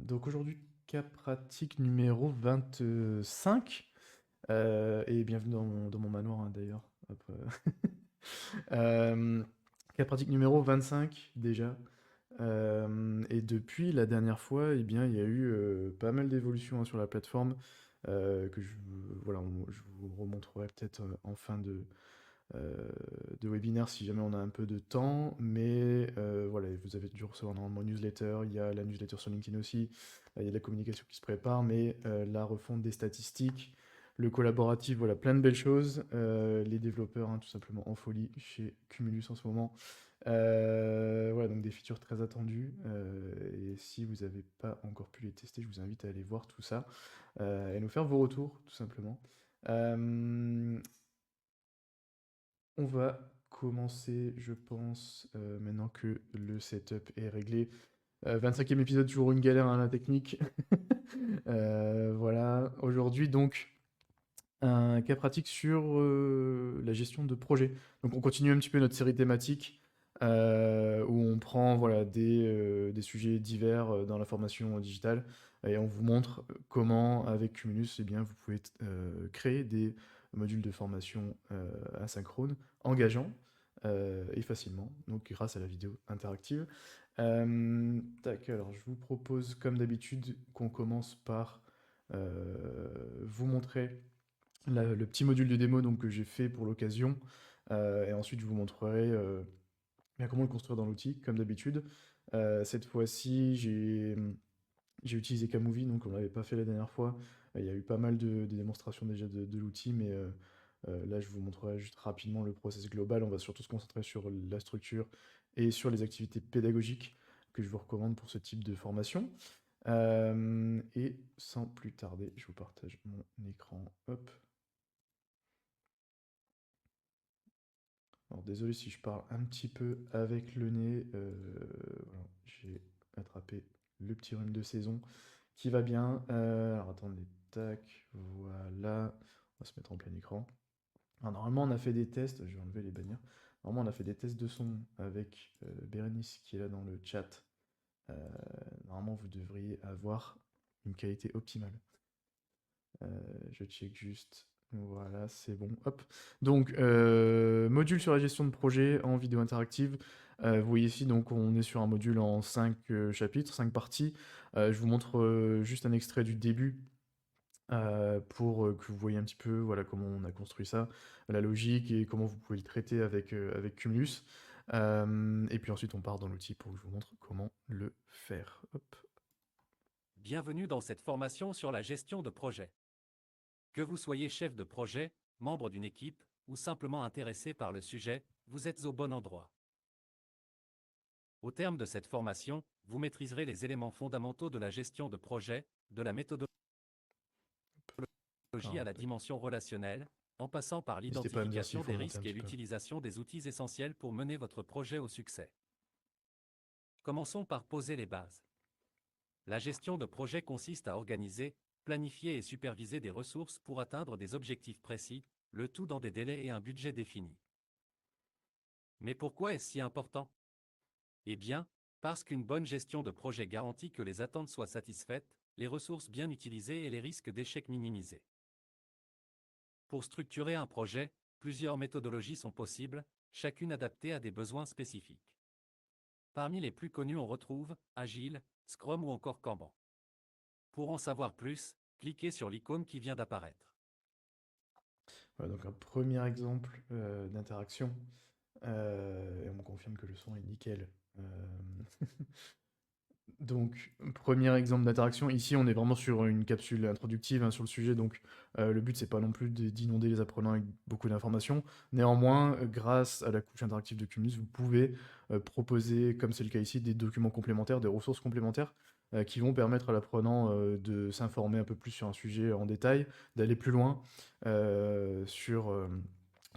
Donc aujourd'hui, cas pratique numéro 25. Et bienvenue dans mon manoir, hein, d'ailleurs. Hop, Euh, cas pratique numéro 25 déjà. Et depuis la dernière fois, eh bien, il y a eu pas mal d'évolutions, hein, sur la plateforme, que voilà, je vous remontrerai peut-être en fin de webinaire si jamais on a un peu de temps. Mais voilà, vous avez dû recevoir normalement une newsletter, il y a la newsletter sur LinkedIn aussi, il y a de la communication qui se prépare, mais la refonte des statistiques, le collaboratif, voilà, plein de belles choses. Les développeurs, hein, tout simplement en folie chez Cumulus en ce moment. Voilà, donc des features très attendues. Et si vous n'avez pas encore pu les tester, je vous invite à aller voir tout ça et nous faire vos retours, tout simplement. Euh, on va commencer, je pense, maintenant que le setup est réglé. 25e épisode, toujours une galère, hein, la technique. Voilà, aujourd'hui donc un cas pratique sur la gestion de projet. Donc on continue un petit peu notre série thématique où on prend, voilà, des sujets divers dans la formation digitale et on vous montre comment avec Cumulus, eh bien, vous pouvez créer des modules de formation asynchrone, engageants et facilement, donc grâce à la vidéo interactive. Tac, alors je vous propose comme d'habitude qu'on commence par vous montrer le petit module de démo donc, que j'ai fait pour l'occasion. Et ensuite, je vous montrerai bien comment le construire dans l'outil, comme d'habitude. Cette fois-ci, j'ai utilisé Camovie, donc on ne l'avait pas fait la dernière fois. Il y a eu pas mal de démonstrations déjà de l'outil, mais là, je vous montrerai juste rapidement le process global. On va surtout se concentrer sur la structure et sur les activités pédagogiques que je vous recommande pour ce type de formation. Et sans plus tarder, je vous partage mon écran. Hop. Alors désolé si je parle un petit peu avec le nez, voilà, j'ai attrapé le petit rhume de saison qui va bien. Alors attendez, tac, voilà, on va se mettre en plein écran. Alors normalement on a fait des tests, je vais enlever les bannières. Normalement on a fait des tests de son avec Bérénice qui est là dans le chat. Euh, Normalement vous devriez avoir une qualité optimale. Je check juste. Voilà, c'est bon. Hop. Donc, module sur la gestion de projet en vidéo interactive. Vous voyez ici, donc, on est sur un module en 5 chapitres, 5 parties. Je vous montre juste un extrait du début pour que vous voyez un petit peu, voilà, comment on a construit ça, la logique et comment vous pouvez le traiter avec Cumulus. Et puis ensuite, on part dans l'outil pour que je vous montre comment le faire. Hop. Bienvenue dans cette formation sur la gestion de projet. Que vous soyez chef de projet, membre d'une équipe, ou simplement intéressé par le sujet, vous êtes au bon endroit. Au terme de cette formation, vous maîtriserez les éléments fondamentaux de la gestion de projet, de la méthodologie à Alors, la tac. dimension relationnelle, en passant par N'hésitez pas à me dire s'il l'identification faut des monter un risques et petit peu. l'utilisation des outils essentiels pour mener votre projet au succès. Commençons par poser les bases. La gestion de projet consiste à organiser, planifier et superviser des ressources pour atteindre des objectifs précis, le tout dans des délais et un budget définis. Mais pourquoi est-ce si important? Eh bien, parce qu'une bonne gestion de projet garantit que les attentes soient satisfaites, les ressources bien utilisées et les risques d'échec minimisés. Pour structurer un projet, plusieurs méthodologies sont possibles, chacune adaptée à des besoins spécifiques. Parmi les plus connues on retrouve Agile, Scrum ou encore Kanban. Pour en savoir plus, cliquez sur l'icône qui vient d'apparaître. Voilà, donc un premier exemple d'interaction. Et on me confirme que le son est nickel. Euh, Donc, premier exemple d'interaction. Ici, on est vraiment sur une capsule introductive, hein, sur le sujet. Donc, le but, c'est pas non plus d'inonder les apprenants avec beaucoup d'informations. Néanmoins, grâce à la couche interactive de Cumulus, vous pouvez proposer, comme c'est le cas ici, des documents complémentaires, des ressources complémentaires qui vont permettre à l'apprenant de s'informer un peu plus sur un sujet en détail, d'aller plus loin sur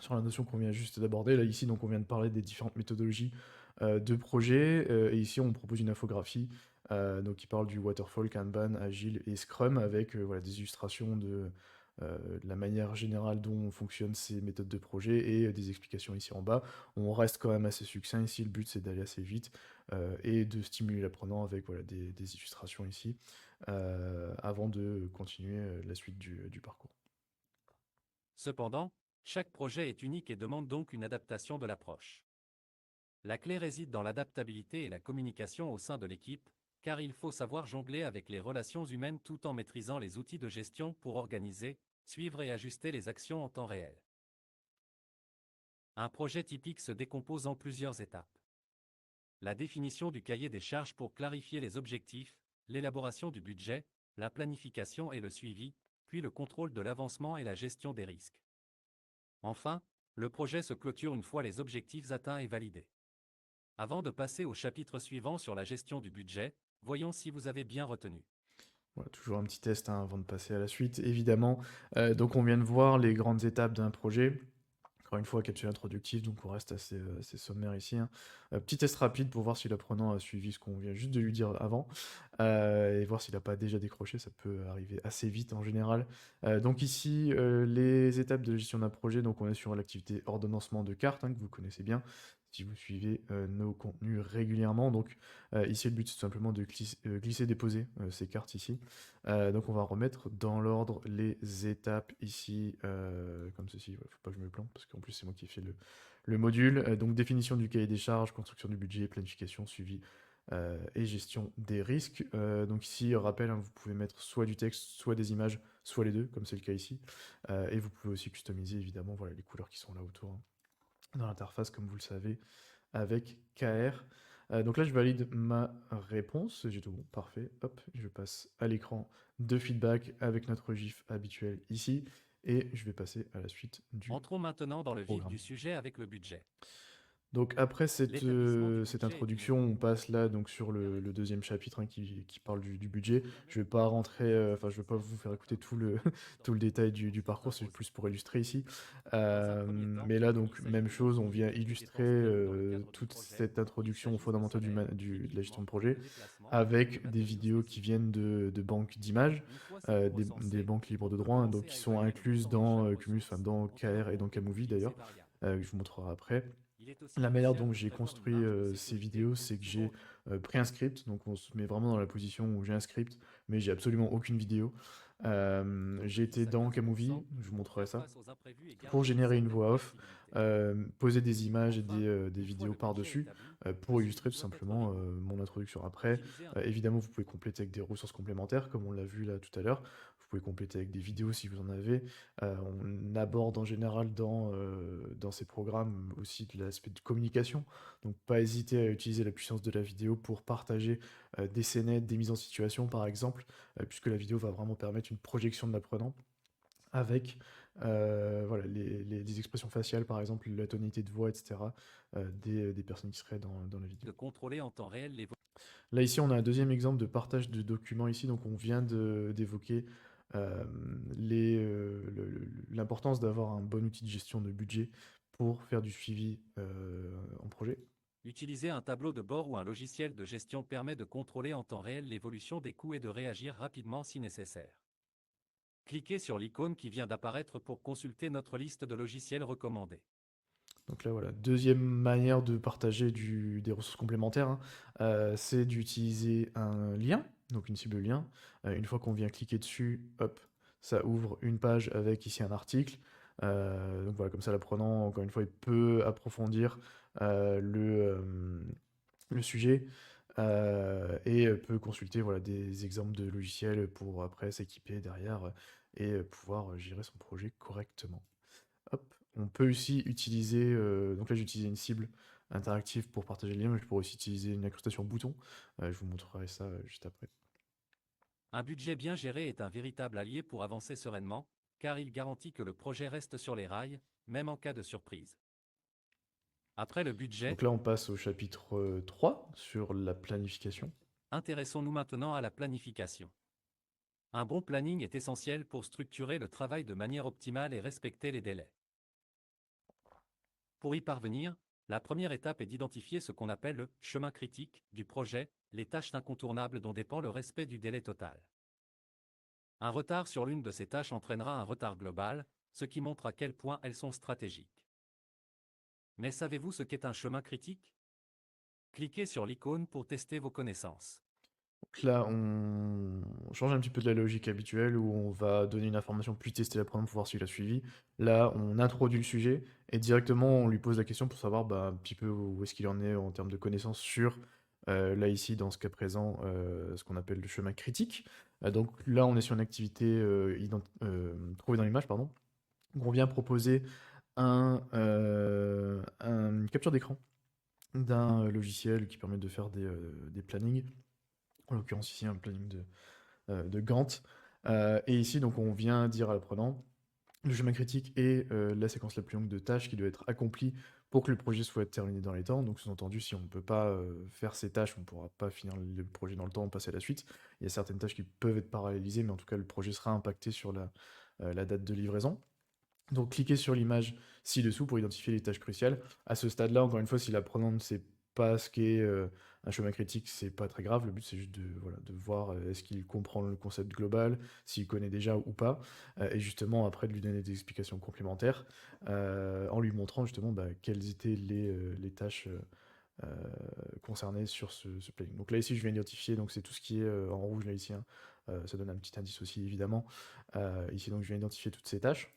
la notion qu'on vient juste d'aborder. Là, ici, donc, on vient de parler des différentes méthodologies de projet. Et ici, on propose une infographie donc qui parle du waterfall, Kanban, Agile et Scrum avec voilà, des illustrations la manière générale dont fonctionnent ces méthodes de projet et des explications ici en bas. On reste quand même assez succinct ici, le but c'est d'aller assez vite et de stimuler l'apprenant avec voilà, des illustrations ici avant de continuer la suite du parcours. Cependant, chaque projet est unique et demande donc une adaptation de l'approche. La clé réside dans l'adaptabilité et la communication au sein de l'équipe, car il faut savoir jongler avec les relations humaines tout en maîtrisant les outils de gestion pour organiser, suivre et ajuster les actions en temps réel. Un projet typique se décompose en plusieurs étapes. La définition du cahier des charges pour clarifier les objectifs, l'élaboration du budget, la planification et le suivi, puis le contrôle de l'avancement et la gestion des risques. Enfin, le projet se clôture une fois les objectifs atteints et validés. Avant de passer au chapitre suivant sur la gestion du budget, voyons si vous avez bien retenu. Voilà, toujours un petit test hein, avant de passer à la suite, évidemment. Donc on vient de voir les grandes étapes d'un projet. Encore une fois, capsule introductive, donc on reste assez sommaire ici, hein. Petit test rapide pour voir si l'apprenant a suivi ce qu'on vient juste de lui dire avant, et voir s'il n'a pas déjà décroché, ça peut arriver assez vite en général. Donc ici, les étapes de gestion d'un projet, donc on est sur l'activité ordonnancement de cartes, hein, que vous connaissez bien, si vous suivez nos contenus régulièrement. Donc ici, le but, c'est tout simplement de glisser, déposer ces cartes ici. Donc on va remettre dans l'ordre les étapes ici, comme ceci. Faut pas que je me plante parce qu'en plus c'est moi qui ai fait le module. Donc définition du cahier des charges, construction du budget, planification, suivi et gestion des risques. Donc ici, rappel, hein, vous pouvez mettre soit du texte, soit des images, soit les deux, comme c'est le cas ici. Et vous pouvez aussi customiser évidemment voilà, les couleurs qui sont là autour, hein, dans l'interface, comme vous le savez, avec KR. Donc là, je valide ma réponse. J'ai tout bon, parfait. Hop, je passe à l'écran de feedback avec notre GIF habituel ici. Et je vais passer à la suite du Entrons maintenant dans le vif programme. du sujet avec le budget. Donc après L'établissement du cette budget est une introduction, étape on passe là donc sur complémentaire et le deuxième essentielle. chapitre hein, qui parle du budget. Pour mener Je vais votre pas projet rentrer, avec enfin je vais succès, pas vous faire écouter un tout le, minimum tout le détail du d'organisation parcours, c'est s'impose. plus pour illustrer ici. Dans un premier temps, Mais là il donc s'agit même de chose, on définir vient les illustrer compétences requises dans le cadre du toute projet. cette Il introduction aux s'agisse des fondamentaux salaires, de la gestion de d'équipements, projet de déplacements, de avec des matériaux vidéos qui spécifiques. viennent de banques d'images, Une fois ces coûts des recensés, banques libres on de peut droit, hein, donc commencer qui à sont évaluer le incluses montant de dans chaque Cumulus, enfin ressource, dans en tenant KR et dans compte de Camovie coûts fixes et d'ailleurs, variables. que je vous montrerai après. Il est aussi La manière crucial dont de j'ai prévoir une construit marge de ces sécurité, vidéos, c'est que souvent j'ai pris un script, donc on se met vraiment dans la position où j'ai un script, mais j'ai absolument aucune vidéo. J'ai été dix à dans 15% Camovie, je vous pour montrerai faire ça, face aux imprévus et pour garder une générer une certaine voix off, flexibilité. poser des images et Enfin, des une fois vidéos le budget par-dessus, établi, le pour illustrer suivi tout doit être simplement rigoureux. mon introduction. Après, Utilisez un évidemment, vous pouvez compléter avec des ressources complémentaires, comme on l'a vu là tout à l'heure. Vous pouvez compléter avec des vidéos si vous en avez. On aborde en général dans ces programmes aussi de l'aspect de communication. Donc pas hésiter à utiliser la puissance de la vidéo pour partager des scénettes, des mises en situation par exemple, puisque la vidéo va vraiment permettre une projection de l'apprenant avec voilà, les expressions faciales par exemple, la tonalité de voix, etc. Des personnes qui seraient dans la vidéo. de contrôler en temps réel les Là, ici, on a un deuxième exemple de partage de documents ici. Donc, on vient d'évoquer euh, l'importance d'avoir un bon outil de gestion de budget pour faire du suivi en projet. Utiliser un tableau de bord ou un logiciel de gestion permet de contrôler en temps réel l'évolution des coûts et de réagir rapidement si nécessaire. Cliquez sur l'icône qui vient d'apparaître pour consulter notre liste de logiciels recommandés. Donc là, voilà, deuxième manière de partager des ressources complémentaires, hein, c'est d'utiliser un lien, donc une cible lien. Une fois qu'on vient cliquer dessus, hop, ça ouvre une page avec ici un article. Donc voilà, comme ça, l'apprenant, encore une fois, il peut approfondir le sujet et peut consulter voilà, des exemples de logiciels pour après s'équiper derrière et pouvoir gérer son projet correctement. Hop. On peut aussi utiliser, donc là j'ai utilisé une cible interactive pour partager le lien, mais je pourrais aussi utiliser une incrustation bouton. Je vous montrerai ça juste après. Un budget bien géré est un véritable allié pour avancer sereinement, car il garantit que le projet reste sur les rails, même en cas de surprise. Après le budget, Donc là on passe au chapitre 3 sur la planification. intéressons-nous maintenant à la planification. Un bon planning est essentiel pour structurer le travail de manière optimale et respecter les délais. Pour y parvenir, la première étape est d'identifier ce qu'on appelle le chemin critique du projet, les tâches incontournables dont dépend le respect du délai total. Un retard sur l'une de ces tâches entraînera un retard global, ce qui montre à quel point elles sont stratégiques. Mais savez-vous ce qu'est un chemin critique? Cliquez sur l'icône pour tester vos connaissances. Donc là, on change un petit peu de la logique habituelle où on va donner une information puis tester la première pour voir s'il a suivi. Là, on introduit le sujet et directement on lui pose la question pour savoir bah, un petit peu où est-ce qu'il en est en termes de connaissances sur, là ici, dans ce cas présent, ce qu'on appelle le chemin critique. Donc là, on est sur une activité trouvée dans l'image, pardon. Donc on vient proposer une capture d'écran d'un logiciel qui permet de faire des plannings. En l'occurrence ici un planning de Gantt. Et ici donc on vient dire à l'apprenant le chemin critique est la séquence la plus longue de tâches qui doit être accomplie pour que le projet soit terminé dans les temps. Donc sous-entendu, si on ne peut pas faire ces tâches, on ne pourra pas finir le projet dans le temps, passer à la suite. Il y a certaines tâches qui peuvent être parallélisées, mais en tout cas le projet sera impacté sur la date de livraison. Donc cliquez sur l'image ci-dessous pour identifier les tâches cruciales. À ce stade-là, encore une fois, si l'apprenant ne sait pas ce qu'est un chemin critique, c'est pas très grave. Le but, c'est juste voilà, de voir est-ce qu'il comprend le concept global, s'il connaît déjà ou pas, et justement après de lui donner des explications complémentaires en lui montrant justement bah, quelles étaient les tâches concernées sur ce planning. Donc là ici, je viens d'identifier, donc c'est tout ce qui est en rouge là ici, hein. Ça donne un petit indice aussi évidemment. Ici, donc je viens d'identifier toutes ces tâches.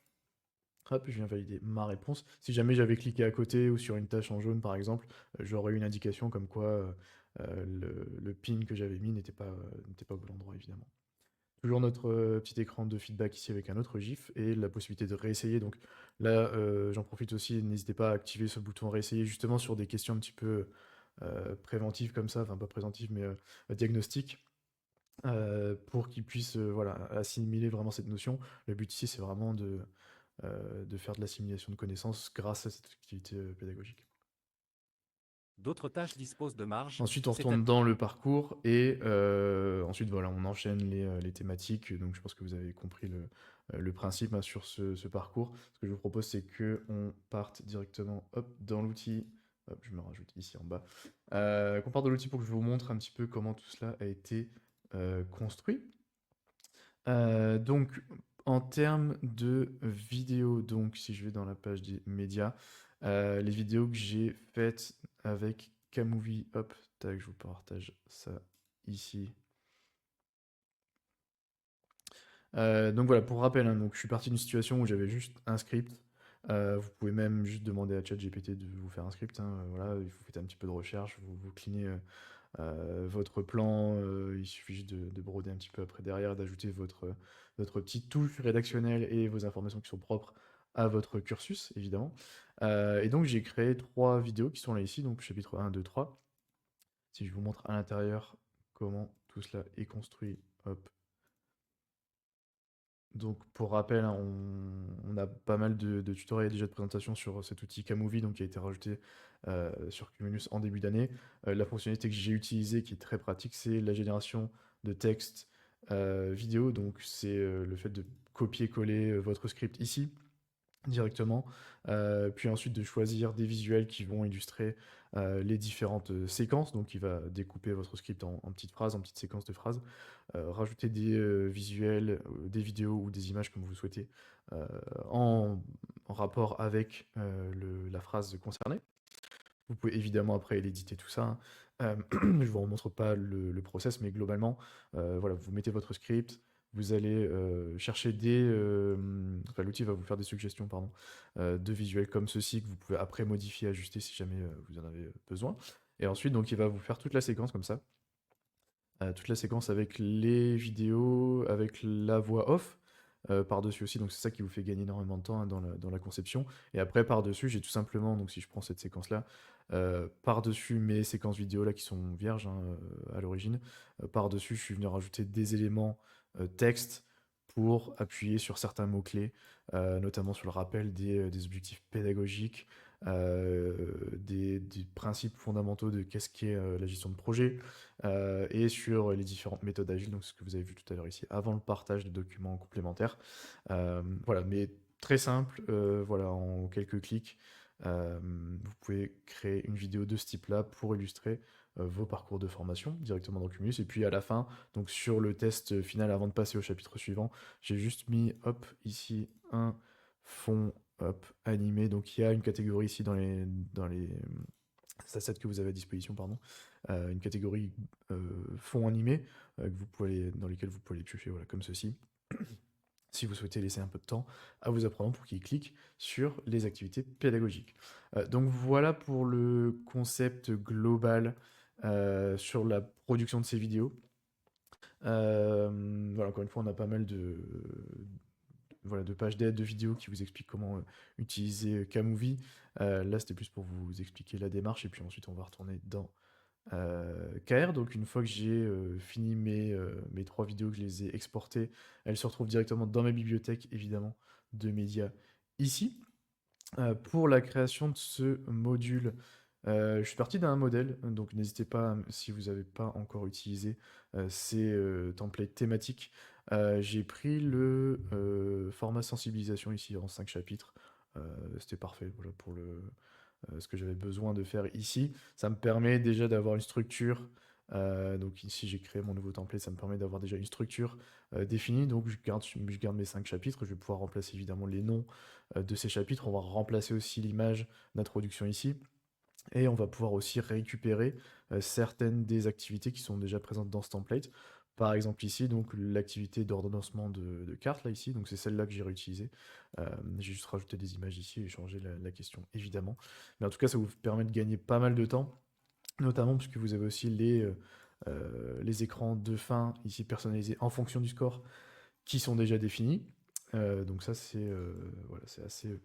Hop, je viens valider ma réponse. Si jamais j'avais cliqué à côté ou sur une tâche en jaune, par exemple, j'aurais eu une indication comme quoi le pin que j'avais mis n'était pas au bon endroit, évidemment. Toujours notre petit écran de feedback ici avec un autre GIF et la possibilité de réessayer. Donc là, j'en profite aussi, n'hésitez pas à activer ce bouton réessayer justement sur des questions un petit peu préventives comme ça, enfin pas préventives, mais diagnostiques. Pour qu'ils puissent voilà, assimiler vraiment cette notion. Le but ici, c'est vraiment de faire de l'assimilation de connaissances grâce à cette activité pédagogique. D'autres tâches disposent de marge, Ensuite, on retourne c'est-à-dire dans le parcours et ensuite, voilà, on enchaîne les thématiques. Donc, je pense que vous avez compris le principe hein, sur ce parcours. Ce que je vous propose, c'est qu'on parte directement hop, dans l'outil. Hop, je me rajoute ici en bas. Qu'on parte dans l'outil pour que je vous montre un petit peu comment tout cela a été construit. Donc, en termes de vidéos, donc si je vais dans la page des médias, les vidéos que j'ai faites avec Camovie, hop, tac, je vous partage ça ici. Donc voilà, pour rappel, hein, donc je suis parti d'une situation où j'avais juste un script. Vous pouvez même juste demander à ChatGPT de vous faire un script, hein, voilà, vous faites un petit peu de recherche, vous cleanez votre plan, il suffit juste de broder un petit peu après derrière, d'ajouter votre petite touche rédactionnelle et vos informations qui sont propres à votre cursus, évidemment. Et donc j'ai créé 3 vidéos qui sont là ici, donc chapitre 1, 2, 3. Si je vous montre à l'intérieur comment tout cela est construit, hop. Donc pour rappel, hein, on a pas mal de tutoriels déjà de présentation sur cet outil Camovie donc, qui a été rajouté sur Cumulus en début d'année. La fonctionnalité que j'ai utilisée qui est très pratique, c'est la génération de texte vidéo. Donc c'est le fait de copier-coller votre script ici directement, puis ensuite de choisir des visuels qui vont illustrer les différentes séquences, donc il va découper votre script en petites phrases, en petites séquences de phrases, rajouter des visuels, des vidéos ou des images comme vous le souhaitez, euh, en, en rapport avec la phrase concernée. Vous pouvez évidemment après l'éditer tout ça, hein. Je vous remontre pas le process, mais globalement, voilà, vous mettez votre script, vous allez chercher enfin, l'outil va vous faire des suggestions, pardon, de visuels comme ceci que vous pouvez après modifier, ajuster si jamais vous en avez besoin. Et ensuite, donc, il va vous faire toute la séquence comme ça, toute la séquence avec les vidéos, avec la voix off. Par-dessus aussi, donc c'est ça qui vous fait gagner énormément de temps hein, dans la conception. Et après, par-dessus, j'ai tout simplement, donc si je prends cette séquence-là, par-dessus mes séquences vidéo là qui sont vierges hein, à l'origine, par-dessus, je suis venu rajouter des éléments texte pour appuyer sur certains mots-clés, notamment sur le rappel des objectifs pédagogiques, des principes fondamentaux de qu'est-ce qu'est la gestion de projet, et sur les différentes méthodes agiles, donc ce que vous avez vu tout à l'heure ici, avant le partage de documents complémentaires. Voilà, mais très simple, voilà, en quelques clics, vous pouvez créer une vidéo de ce type-là pour illustrer vos parcours de formation directement dans Cumulus. Et puis à la fin, donc sur le test final, avant de passer au chapitre suivant, j'ai juste mis, hop, ici, un fond, hop, animé. Donc il y a une catégorie ici dans les assets que vous avez à disposition, pardon, une catégorie fond animé dans lesquels vous pouvez les piocher, voilà, comme ceci. Si vous souhaitez laisser un peu de temps à vos apprenants pour qu'ils cliquent sur les activités pédagogiques. Donc voilà pour le concept global sur la production de ces vidéos. Voilà, encore une fois, on a pas mal de pages d'aide, de vidéos qui vous expliquent comment utiliser Kmovie. Là, c'était plus pour vous expliquer la démarche, et puis ensuite, on va retourner dans KR. Donc, une fois que j'ai fini mes 3 vidéos, que je les ai exportées, elles se retrouvent directement dans ma bibliothèque, évidemment, de médias ici. Pour la création de ce module, je suis parti d'un modèle, donc n'hésitez pas, si vous n'avez pas encore utilisé ces templates thématiques. J'ai pris le format sensibilisation ici en 5 chapitres. C'était parfait, voilà, pour ce que j'avais besoin de faire ici. Ça me permet déjà d'avoir une structure. Donc ici j'ai créé mon nouveau template, ça me permet d'avoir déjà une structure définie. Donc je garde mes 5 chapitres, je vais pouvoir remplacer évidemment les noms de ces chapitres. On va remplacer aussi l'image d'introduction ici. Et on va pouvoir aussi récupérer certaines des activités qui sont déjà présentes dans ce template. Par exemple ici, donc l'activité d'ordonnancement de cartes, là ici, donc c'est celle-là que j'ai réutilisée. J'ai juste rajouté des images ici et changé la question, évidemment. Mais en tout cas, ça vous permet de gagner pas mal de temps, notamment puisque vous avez aussi les écrans de fin ici personnalisés en fonction du score qui sont déjà définis. Donc ça, voilà, c'est assez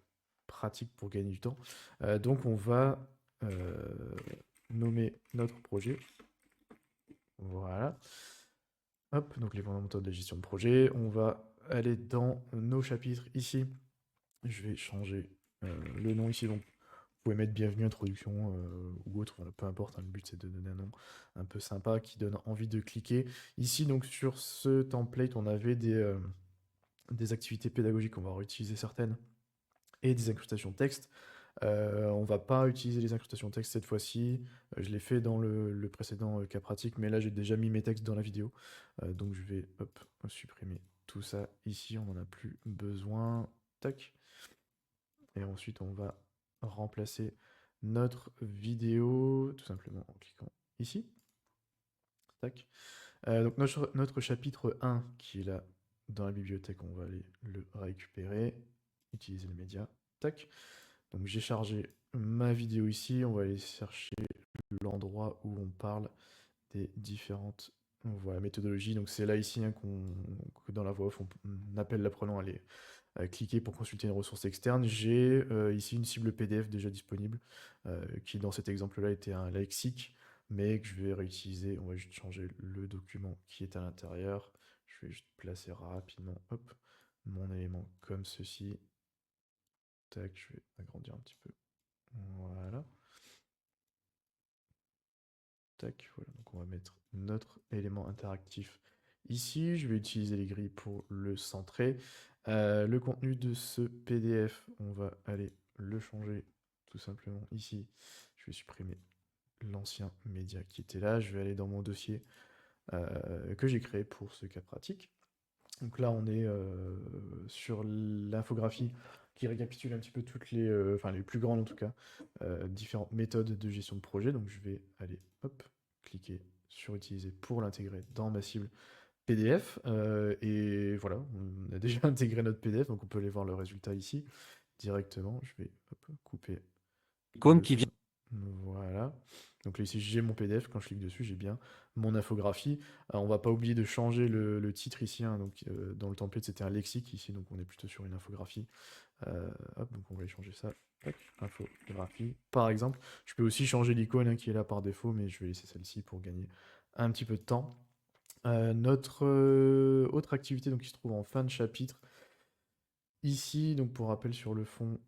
pratique pour gagner du temps. Donc on va nommer notre projet. Voilà. Hop, donc les fondamentaux de la gestion de projet. On va aller dans nos chapitres ici. Je vais changer le nom ici. Donc vous pouvez mettre bienvenue, introduction ou autre, voilà, peu importe, hein, le but c'est de donner un nom un peu sympa qui donne envie de cliquer. Ici, donc sur ce template, on avait des activités pédagogiques, on va réutiliser certaines, et des incrustations texte. On va pas utiliser les incrustations texte cette fois-ci. Je l'ai fait dans le précédent cas pratique, mais là j'ai déjà mis mes textes dans la vidéo. Donc je vais supprimer tout ça ici, on n'en a plus besoin. Tac. Et ensuite on va remplacer notre vidéo tout simplement en cliquant ici. Tac. Donc notre chapitre 1 qui est là dans la bibliothèque, on va aller le récupérer, utiliser le média. Tac. Donc j'ai chargé ma vidéo ici, on va aller chercher l'endroit où on parle des différentes méthodologies. Donc c'est là ici hein, que dans la voix off on appelle l'apprenant à aller cliquer pour consulter une ressource externe. J'ai ici une cible PDF déjà disponible qui dans cet exemple-là était un lexique mais que je vais réutiliser. On va juste changer le document qui est à l'intérieur. Je vais juste placer rapidement mon élément comme ceci. Tac, je vais agrandir un petit peu. Voilà. Tac, voilà. Donc on va mettre notre élément interactif ici. Je vais utiliser les grilles pour le centrer. Le contenu de ce PDF, on va aller le changer tout simplement ici. Je vais supprimer l'ancien média qui était là. Je vais aller dans mon dossier que j'ai créé pour ce cas pratique. Donc là, on est sur l'infographie qui récapitule un petit peu toutes enfin les plus grandes en tout cas, différentes méthodes de gestion de projet. Donc je vais aller, cliquer sur utiliser pour l'intégrer dans ma cible PDF. Et voilà, on a déjà intégré notre PDF, donc on peut aller voir le résultat ici directement. Je vais couper Icône le qui vient. lien. Voilà. Donc là ici j'ai mon PDF, quand je clique dessus j'ai bien mon infographie. Alors, on va pas oublier de changer le titre ici, hein. Donc dans le template c'était un lexique ici, donc on est plutôt sur une infographie. Donc on va changer ça. Tac, infographie. Par exemple, je peux aussi changer l'icône hein, qui est là par défaut, mais je vais laisser celle-ci pour gagner un petit peu de temps. Notre autre activité donc, qui se trouve en fin de chapitre, ici, donc pour rappel sur le fond,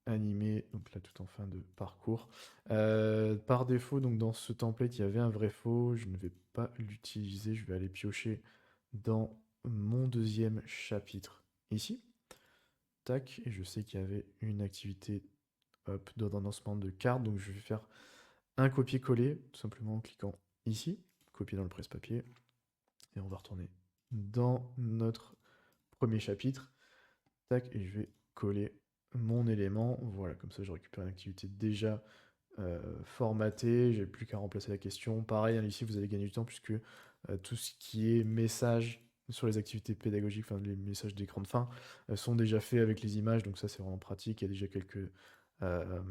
animé, donc là tout en fin de parcours. Par défaut, donc dans ce template, il y avait un vrai faux, je ne vais pas l'utiliser, je vais aller piocher dans mon deuxième chapitre ici. Tac, et je sais qu'il y avait une activité d'ordonnancement de cartes, donc je vais faire un copier-coller, tout simplement en cliquant ici, copier dans le presse-papier, et on va retourner dans notre premier chapitre, tac, et je vais coller mon élément, voilà, comme ça je récupère une activité déjà formatée, j'ai plus qu'à remplacer la question. Pareil, hein, ici vous allez gagner du temps puisque tout ce qui est message sur les activités pédagogiques, enfin les messages d'écran de fin, sont déjà faits avec les images, donc ça c'est vraiment pratique, il y a déjà euh,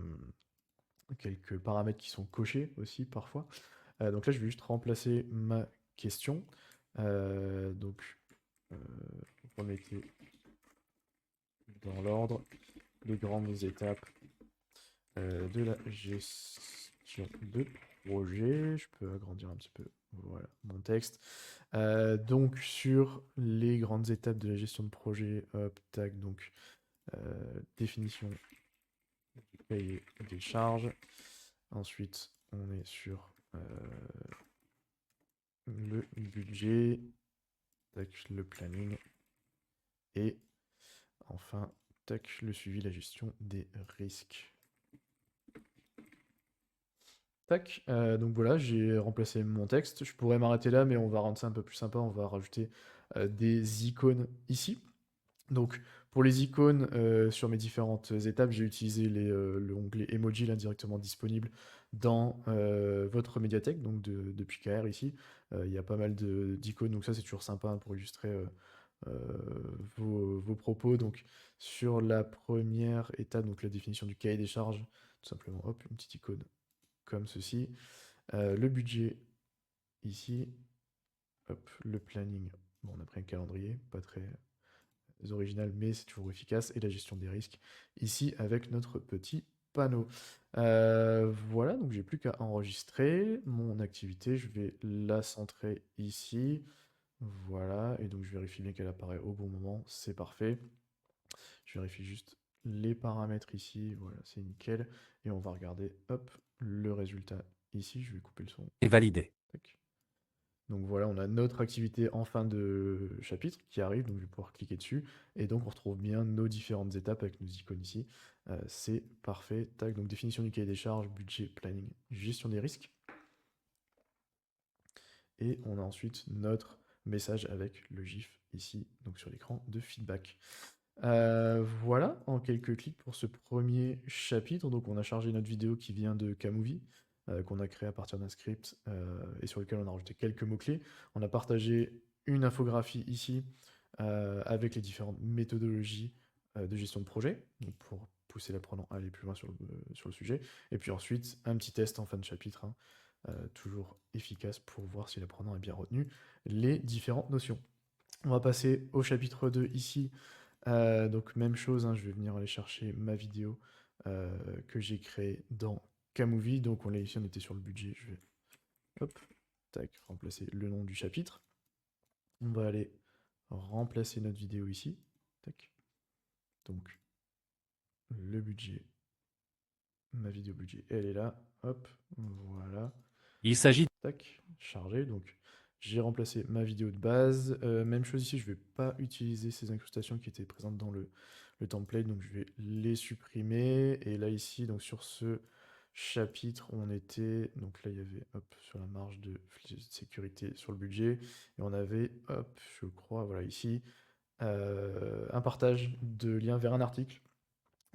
quelques paramètres qui sont cochés aussi parfois. Donc là je vais juste remplacer ma question. Donc remettez dans l'ordre les grandes étapes de la gestion de projet. Je peux agrandir un petit peu, voilà, mon texte. Donc sur les grandes étapes de la gestion de projet, hop, tac, donc définition du cahier des charges. Ensuite, on est sur le budget, tac, le planning. Et enfin, tac, le suivi, la gestion des risques. Tac, donc voilà, j'ai remplacé mon texte. Je pourrais m'arrêter là, mais on va rendre ça un peu plus sympa. On va rajouter des icônes ici. Donc pour les icônes sur mes différentes étapes, j'ai utilisé l'onglet emoji là directement disponible dans votre médiathèque, donc depuis KR ici. Il y a pas mal d'icônes, donc ça c'est toujours sympa hein, pour illustrer vos propos. Donc sur la première étape, donc la définition du cahier des charges, tout simplement, hop, une petite icône comme ceci. Le budget ici, hop, le planning. Bon, on a pris un calendrier, pas très original, mais c'est toujours efficace. Et la gestion des risques ici avec notre petit panneau. Voilà, donc j'ai plus qu'à enregistrer mon activité. Je vais la centrer ici. Voilà, et donc je vérifie bien qu'elle apparaît au bon moment. C'est parfait. Je vérifie juste les paramètres ici. Voilà, c'est nickel. Et on va regarder, hop, le résultat ici. Je vais couper le son. Et validé. Tac. Donc voilà, on a notre activité en fin de chapitre qui arrive, donc je vais pouvoir cliquer dessus. Et donc on retrouve bien nos différentes étapes avec nos icônes ici. C'est parfait. Tac, donc définition du cahier des charges, budget, planning, gestion des risques. Et on a ensuite notre message avec le GIF ici, donc sur l'écran de feedback. Voilà, en quelques clics pour ce premier chapitre. Donc on a chargé notre vidéo qui vient de Kmovie, qu'on a créé à partir d'un script et sur lequel on a rajouté quelques mots-clés. On a partagé une infographie ici avec les différentes méthodologies de gestion de projet, donc pour pousser l'apprenant à aller plus loin sur le sujet. Et puis ensuite, un petit test en fin de chapitre, hein, toujours efficace pour voir si l'apprenant a bien retenu les différentes notions. On va passer au chapitre 2 ici. Donc même chose, hein, je vais venir aller chercher ma vidéo que j'ai créée dans Kmovie. Donc on l'a ici, on était sur le budget. Je vais hop, tac, remplacer le nom du chapitre. On va aller remplacer notre vidéo ici. Tac. Donc le budget, ma vidéo budget, elle est là. Hop, voilà. Il s'agit Tac, chargé. Donc j'ai remplacé ma vidéo de base. Même chose ici, je ne vais pas utiliser ces incrustations qui étaient présentes dans le template, donc je vais les supprimer. Et là ici, donc sur ce chapitre, on était, donc là il y avait, hop, sur la marge de sécurité sur le budget, et on avait, hop, je crois, voilà ici, un partage de liens vers un article.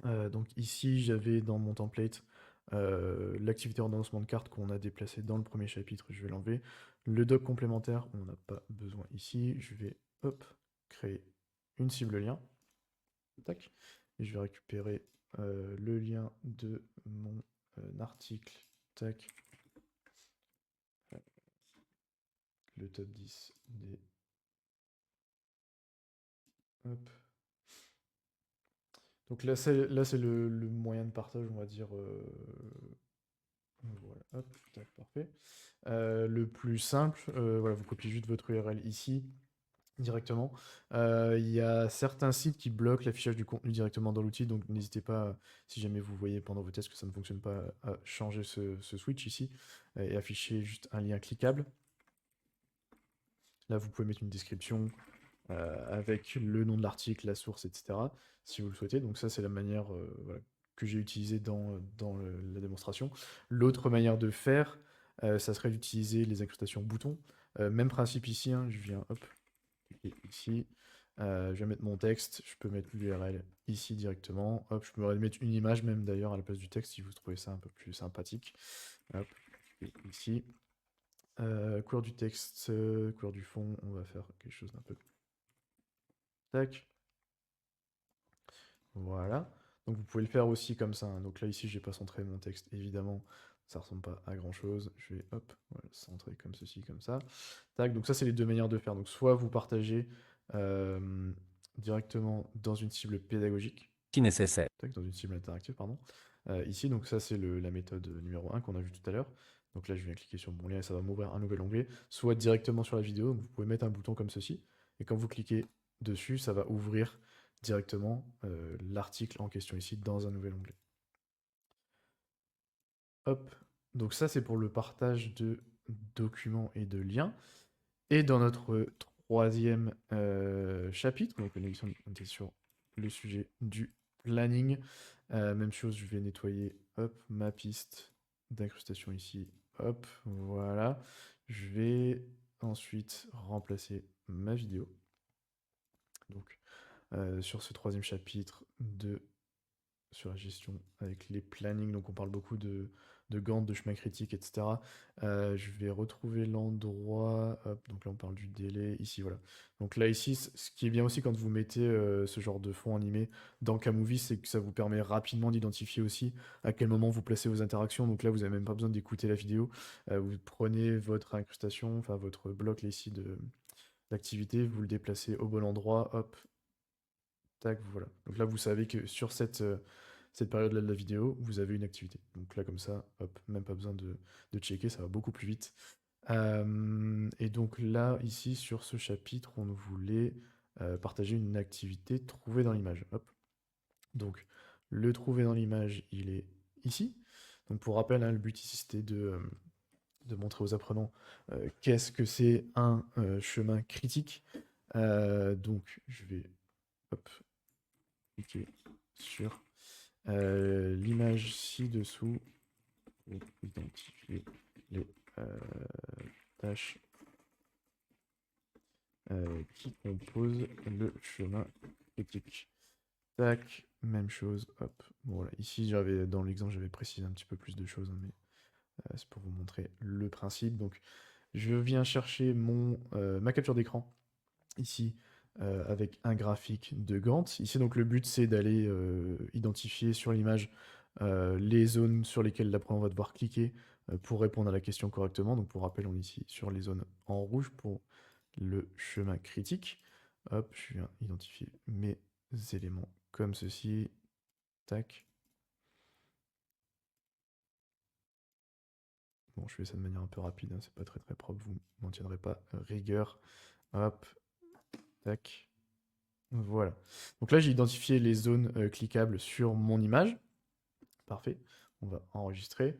Donc ici, j'avais dans mon template l'activité ordonnancement de carte qu'on a déplacé dans le premier chapitre, je vais l'enlever. Le doc complémentaire, on n'a pas besoin ici. Je vais, hop, créer une cible lien. Tac. Et je vais récupérer le lien de mon article. Tac. Le top 10 des... Hop. Donc là, c'est le moyen de partage, on va dire. Voilà, hop, tac, parfait. Le plus simple, voilà, vous copiez juste votre URL ici directement. Il y a certains sites qui bloquent l'affichage du contenu directement dans l'outil, donc n'hésitez pas, si jamais vous voyez pendant vos tests que ça ne fonctionne pas, à changer ce switch ici et afficher juste un lien cliquable. Là, vous pouvez mettre une description avec le nom de l'article, la source, etc. si vous le souhaitez. Donc ça, c'est la manière voilà, que j'ai utilisé dans la démonstration. L'autre manière de faire, ça serait d'utiliser les incrustations boutons. Même principe ici, hein, je viens, hop, cliquer ici. Je vais mettre mon texte, je peux mettre l'URL ici directement. Hop, je pourrais mettre une image même d'ailleurs à la place du texte si vous trouvez ça un peu plus sympathique. Hop, ici. Couleur du texte, couleur du fond, on va faire quelque chose d'un peu. Tac. Voilà. Donc vous pouvez le faire aussi comme ça, hein. Donc là ici, j'ai pas centré mon texte, évidemment, ça ressemble pas à grand chose. Je vais hop, voilà, centrer comme ceci, comme ça. Tac, donc ça c'est les deux manières de faire. Donc soit vous partagez directement dans une cible pédagogique, Si nécessaire. tac, dans une cible interactive, pardon. Ici, donc ça c'est la méthode numéro 1 qu'on a vu tout à l'heure. Donc là je viens cliquer sur mon lien et ça va m'ouvrir un nouvel onglet, soit directement sur la vidéo, donc vous pouvez mettre un bouton comme ceci, et quand vous cliquez dessus, ça va ouvrir directement l'article en question ici dans un nouvel onglet. Hop, donc ça c'est pour le partage de documents et de liens. Et dans notre troisième chapitre, donc on était sur le sujet du planning. Même chose, je vais nettoyer hop, ma piste d'incrustation ici. Hop, voilà. Je vais ensuite remplacer ma vidéo. Donc sur ce troisième chapitre sur la gestion avec les plannings, donc on parle beaucoup de Gantt, de chemin critique, etc. Je vais retrouver l'endroit, hop, donc là on parle du délai, ici voilà. Donc là ici, ce qui est bien aussi quand vous mettez ce genre de fond animé dans Kmovie, c'est que ça vous permet rapidement d'identifier aussi à quel moment vous placez vos interactions. Donc là vous n'avez même pas besoin d'écouter la vidéo, vous prenez votre incrustation, enfin votre bloc là, ici d'activité, vous le déplacez au bon endroit, hop, tac, voilà. Donc là vous savez que sur cette période-là de la vidéo, vous avez une activité. Donc là, comme ça, hop, même pas besoin de checker, ça va beaucoup plus vite. Et donc là, ici, sur ce chapitre, on voulait partager une activité trouvée dans l'image. Hop. Donc, le trouver dans l'image, il est ici. Donc pour rappel, hein, le but ici, c'était de montrer aux apprenants qu'est-ce que c'est un chemin critique. Donc, je vais hop, cliquer sur l'image ci-dessous pour identifier les tâches qui composent le chemin critique. Tac, même chose, hop. Bon, voilà, ici, dans l'exemple, j'avais précisé un petit peu plus de choses, hein, mais c'est pour vous montrer le principe. Donc, je viens chercher ma capture d'écran, ici, avec un graphique de Gantt. Ici, donc, le but, c'est d'aller identifier sur l'image les zones sur lesquelles l'apprenant va devoir cliquer pour répondre à la question correctement. Donc, pour rappel, on est ici sur les zones en rouge pour le chemin critique. Hop, je viens identifier mes éléments comme ceci. Tac. Bon, je fais ça de manière un peu rapide, hein, c'est pas très très propre, vous m'en tiendrez pas rigueur. Hop, tac. Voilà. Donc là, j'ai identifié les zones cliquables sur mon image. Parfait. On va enregistrer.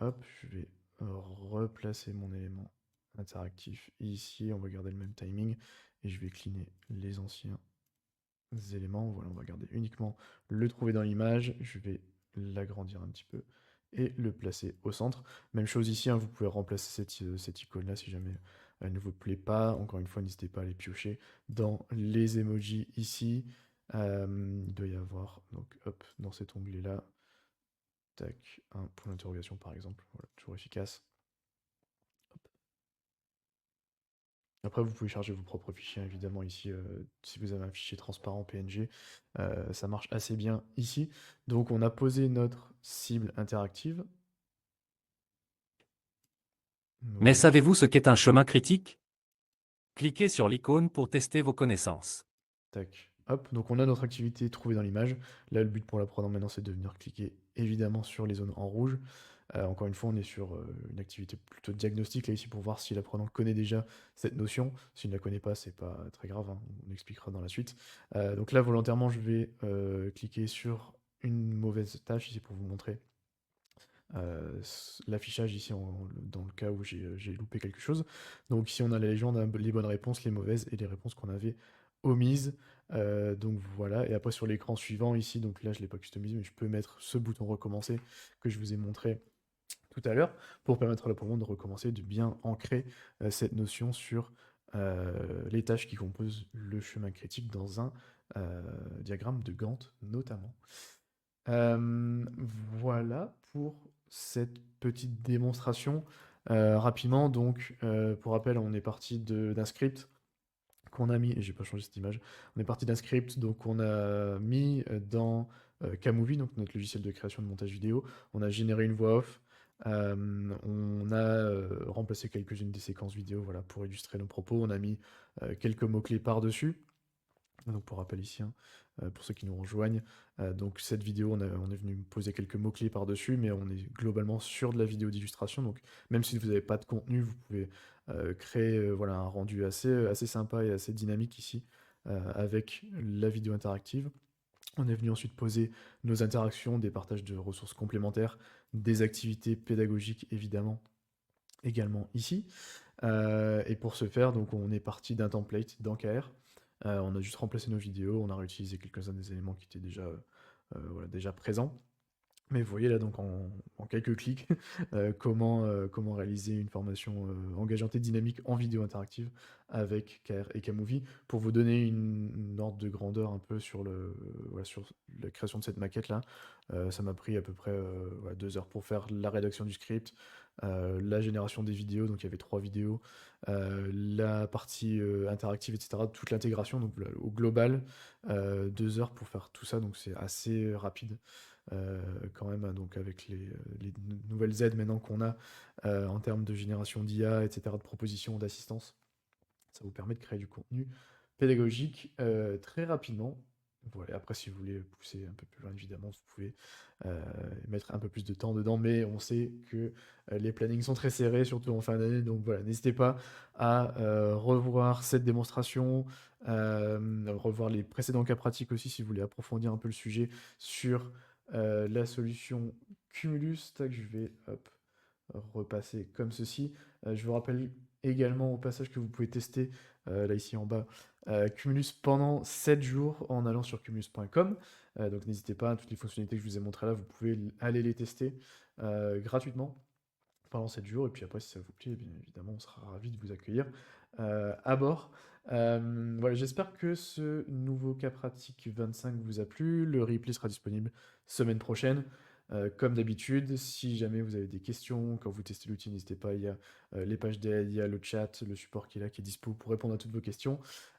Hop, je vais replacer mon élément interactif ici. On va garder le même timing. Et je vais cleaner les anciens éléments. Voilà, on va garder uniquement le trouver dans l'image. Je vais l'agrandir un petit peu et le placer au centre. Même chose ici, hein, vous pouvez remplacer cette icône-là si jamais elle ne vous plaît pas. Encore une fois, n'hésitez pas à les piocher dans les emojis ici. Il doit y avoir, donc hop, dans cet onglet-là, tac, un point d'interrogation par exemple. Voilà, toujours efficace. Hop. Après, vous pouvez charger vos propres fichiers, évidemment, ici, si vous avez un fichier transparent PNG, ça marche assez bien ici. Donc, on a posé notre cible interactive. Mais Voilà. savez-vous ce qu'est un chemin critique? Cliquez sur l'icône pour tester vos connaissances. Tac. Hop, donc on a notre activité trouvée dans l'image. Là, le but pour l'apprenant maintenant, c'est de venir cliquer évidemment sur les zones en rouge. Encore une fois, on est sur une activité plutôt diagnostique là ici pour voir si l'apprenant connaît déjà cette notion. S'il ne la connaît pas, c'est pas très grave, hein, on expliquera dans la suite. Donc là, volontairement, je vais cliquer sur une mauvaise tâche ici pour vous montrer l'affichage ici dans le cas où j'ai loupé quelque chose. Donc ici, on a la légende, hein, les bonnes réponses, les mauvaises et les réponses qu'on avait omise. Donc voilà, et après sur l'écran suivant ici, donc là je ne l'ai pas customisé, mais je peux mettre ce bouton recommencer que je vous ai montré tout à l'heure, pour permettre à l'apprendre de recommencer, de bien ancrer cette notion sur les tâches qui composent le chemin critique dans un diagramme de Gantt notamment. Euh, voilà pour cette petite démonstration. Rapidement, donc, pour rappel, on est parti d'un script qu'on a mis, et j'ai pas changé cette image, on est parti d'un script donc on a mis dans Kmovie, donc notre logiciel de création de montage vidéo, on a généré une voix off, on a remplacé quelques-unes des séquences vidéo, voilà, pour illustrer nos propos, on a mis quelques mots-clés par-dessus. Donc pour rappel ici, hein, pour ceux qui nous rejoignent, donc cette vidéo, on est venu poser quelques mots-clés par-dessus, mais on est globalement sur de la vidéo d'illustration, donc même si vous n'avez pas de contenu, vous pouvez créer voilà, un rendu assez sympa et assez dynamique ici, avec la vidéo interactive. On est venu ensuite poser nos interactions, des partages de ressources complémentaires, des activités pédagogiques évidemment, également ici. Et pour ce faire, donc on est parti d'un template dans KR. On a juste remplacé nos vidéos, on a réutilisé quelques-uns des éléments qui étaient voilà, déjà présents. Mais vous voyez là donc en quelques clics comment réaliser une formation engageante et dynamique en vidéo interactive avec KR et Kmovie pour vous donner une ordre de grandeur un peu voilà, sur la création de cette maquette là. Ça m'a pris à peu près voilà, 2 heures pour faire la rédaction du script, la génération des vidéos, donc il y avait 3 vidéos, la partie interactive, etc., toute l'intégration, donc au global, 2 heures pour faire tout ça, donc c'est assez rapide quand même, hein, donc avec les nouvelles aides maintenant qu'on a en termes de génération d'IA, etc., de propositions, d'assistance, ça vous permet de créer du contenu pédagogique très rapidement. Voilà, après, si vous voulez pousser un peu plus loin, évidemment, vous pouvez mettre un peu plus de temps dedans, mais on sait que les plannings sont très serrés, surtout en fin d'année, donc voilà, n'hésitez pas à revoir cette démonstration, revoir les précédents cas pratiques aussi, si vous voulez approfondir un peu le sujet sur la solution Cumulus. Tac, je vais hop, repasser comme ceci. Je vous rappelle également au passage que vous pouvez tester, là ici en bas, Cumulus pendant 7 jours en allant sur cumulus.com. Donc n'hésitez pas, toutes les fonctionnalités que je vous ai montrées là, vous pouvez aller les tester gratuitement pendant 7 jours. Et puis après, si ça vous plaît, bien évidemment, on sera ravis de vous accueillir à bord. Voilà, j'espère que ce nouveau cas pratique 25 vous a plu. Le replay sera disponible semaine prochaine. Comme d'habitude, si jamais vous avez des questions, quand vous testez l'outil, n'hésitez pas, il y a les pages d'aide, il y a le chat, le support qui est là, qui est dispo pour répondre à toutes vos questions.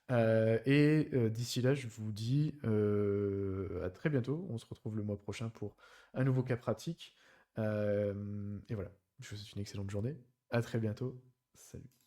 D'ici là, je vous dis à très bientôt. On se retrouve le mois prochain pour un nouveau cas pratique. Et voilà, je vous souhaite une excellente journée. À très bientôt. Salut.